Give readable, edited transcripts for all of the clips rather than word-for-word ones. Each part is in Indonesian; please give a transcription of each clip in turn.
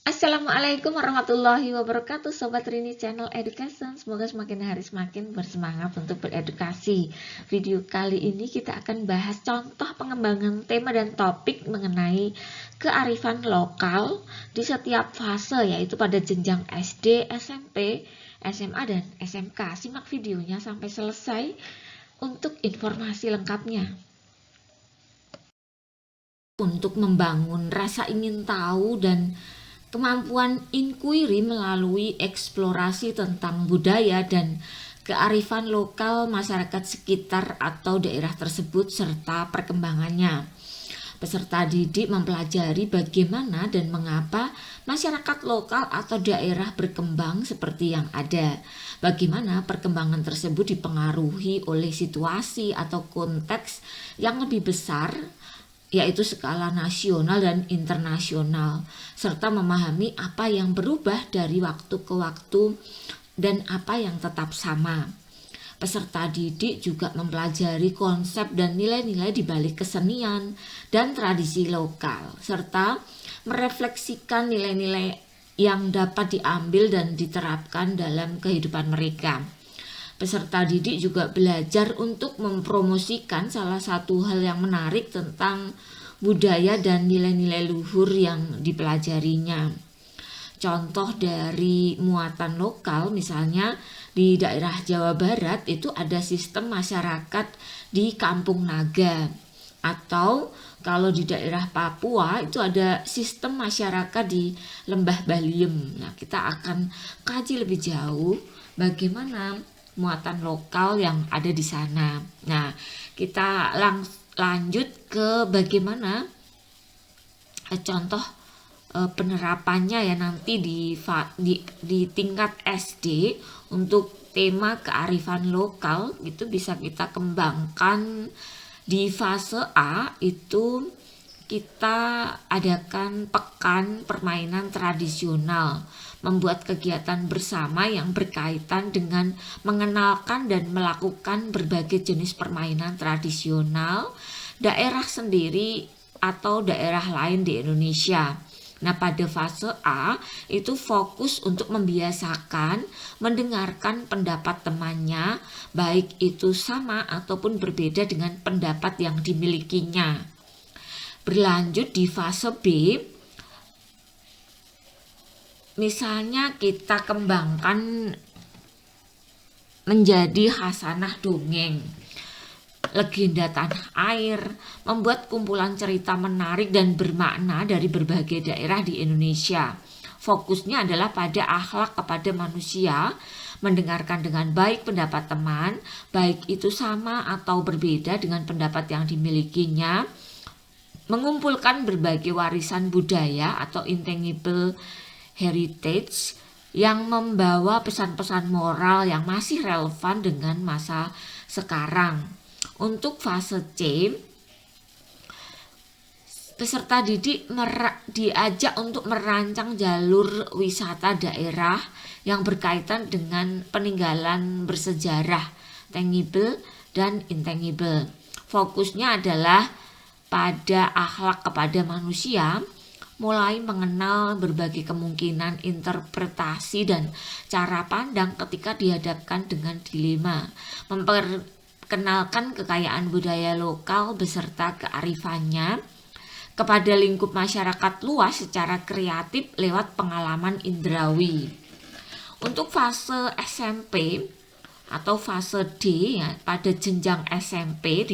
Assalamualaikum warahmatullahi wabarakatuh, Sobat Rini Channel Education. Semoga semakin hari semakin bersemangat untuk beredukasi. Video kali ini kita akan bahas contoh pengembangan tema dan topik mengenai kearifan lokal di setiap fase, yaitu pada jenjang SD, SMP, SMA, dan SMK. Simak videonya sampai selesai untuk informasi lengkapnya. Untuk membangun rasa ingin tahu dan kemampuan inquiry melalui eksplorasi tentang budaya dan kearifan lokal masyarakat sekitar atau daerah tersebut serta perkembangannya. Peserta didik mempelajari bagaimana dan mengapa masyarakat lokal atau daerah berkembang seperti yang ada. Bagaimana perkembangan tersebut dipengaruhi oleh situasi atau konteks yang lebih besar, yaitu skala nasional dan internasional, serta memahami apa yang berubah dari waktu ke waktu dan apa yang tetap sama. Peserta didik juga mempelajari konsep dan nilai-nilai di balik kesenian dan tradisi lokal, serta merefleksikan nilai-nilai yang dapat diambil dan diterapkan dalam kehidupan mereka. Peserta didik juga belajar untuk mempromosikan salah satu hal yang menarik tentang budaya dan nilai-nilai luhur yang dipelajarinya. Contoh dari muatan lokal, misalnya di daerah Jawa Barat itu ada sistem masyarakat di Kampung Naga, atau kalau di daerah Papua itu ada sistem masyarakat di Lembah Baliem. Nah, kita akan kaji lebih jauh bagaimana muatan lokal yang ada di sana. Nah, kita lanjut ke bagaimana contoh penerapannya ya nanti di tingkat SD untuk tema kearifan lokal. Itu bisa kita kembangkan di fase A. Itu kita adakan pekan permainan tradisional, membuat kegiatan bersama yang berkaitan dengan mengenalkan dan melakukan berbagai jenis permainan tradisional daerah sendiri atau daerah lain di Indonesia. Nah, pada fase A itu fokus untuk membiasakan mendengarkan pendapat temannya, baik itu sama ataupun berbeda dengan pendapat yang dimilikinya. Berlanjut di fase B, misalnya kita kembangkan menjadi khasanah dongeng, legenda tanah air, membuat kumpulan cerita menarik dan bermakna dari berbagai daerah di Indonesia. Fokusnya adalah pada akhlak kepada manusia, mendengarkan dengan baik pendapat teman, baik itu sama atau berbeda dengan pendapat yang dimilikinya, mengumpulkan berbagai warisan budaya atau intangible heritage yang membawa pesan-pesan moral yang masih relevan dengan masa sekarang. Untuk fase C, peserta didik diajak untuk merancang jalur wisata daerah yang berkaitan dengan peninggalan bersejarah, tangible dan intangible. Fokusnya adalah pada akhlak kepada manusia, mulai mengenal berbagai kemungkinan interpretasi dan cara pandang ketika dihadapkan dengan dilema, memperkenalkan kekayaan budaya lokal beserta kearifannya kepada lingkup masyarakat luas secara kreatif lewat pengalaman indrawi. Untuk fase SMP atau fase D ya, pada jenjang SMP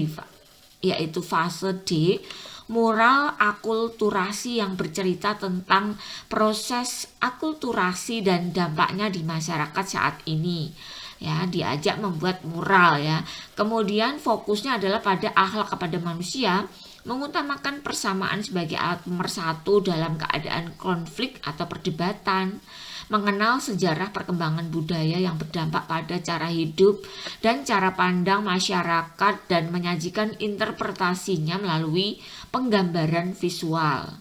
yaitu fase D, mural akulturasi yang bercerita tentang proses akulturasi dan dampaknya di masyarakat saat ini. Ya, diajak membuat mural ya. Kemudian fokusnya adalah pada akhlak kepada manusia, mengutamakan persamaan sebagai alat pemersatu dalam keadaan konflik atau perdebatan, mengenal sejarah perkembangan budaya yang berdampak pada cara hidup dan cara pandang masyarakat dan menyajikan interpretasinya melalui penggambaran visual.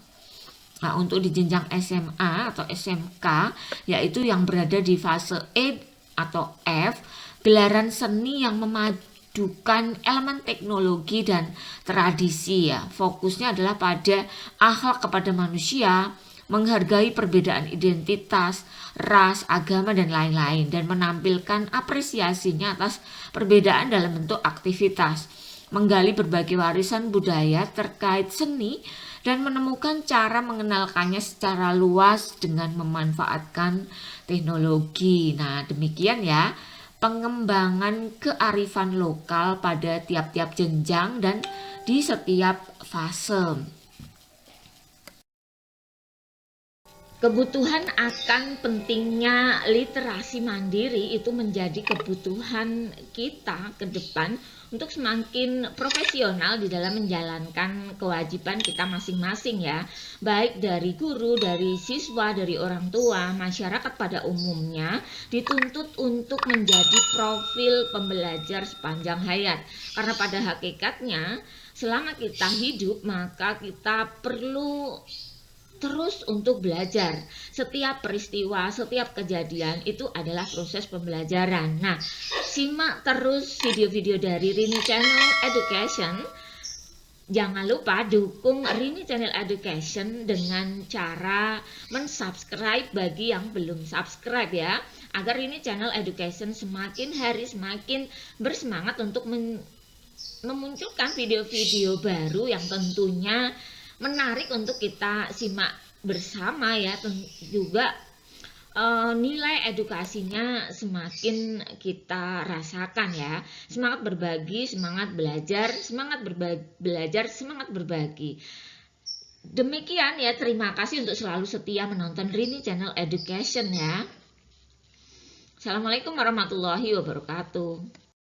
Nah, untuk di jenjang SMA atau SMK, yaitu yang berada di fase E atau F, gelaran seni yang memadukan elemen teknologi dan tradisi ya. Fokusnya adalah pada akhlak kepada manusia, menghargai perbedaan identitas, ras, agama, dan lain-lain, dan menampilkan apresiasinya atas perbedaan dalam bentuk aktivitas, menggali berbagai warisan budaya terkait seni, dan menemukan cara mengenalkannya secara luas dengan memanfaatkan teknologi. Nah, demikian ya pengembangan kearifan lokal pada tiap-tiap jenjang dan di setiap fase. Kebutuhan akan pentingnya literasi mandiri itu menjadi kebutuhan kita ke depan untuk semakin profesional di dalam menjalankan kewajiban kita masing-masing ya, baik dari guru, dari siswa, dari orang tua, masyarakat pada umumnya dituntut untuk menjadi profil pembelajar sepanjang hayat, karena pada hakikatnya selama kita hidup maka kita perlu terus untuk belajar. Setiap peristiwa, setiap kejadian itu adalah proses pembelajaran. Nah, simak terus video-video dari Rini Channel Education. Jangan lupa dukung Rini Channel Education dengan cara mensubscribe bagi yang belum subscribe ya, agar Rini Channel Education semakin hari semakin bersemangat untuk memunculkan video-video baru yang tentunya menarik untuk kita simak bersama ya. Juga nilai edukasinya semakin kita rasakan ya. Semangat berbagi, semangat belajar, semangat berbagi. Demikian ya, terima kasih untuk selalu setia menonton Rini Channel Education ya. Assalamualaikum warahmatullahi wabarakatuh.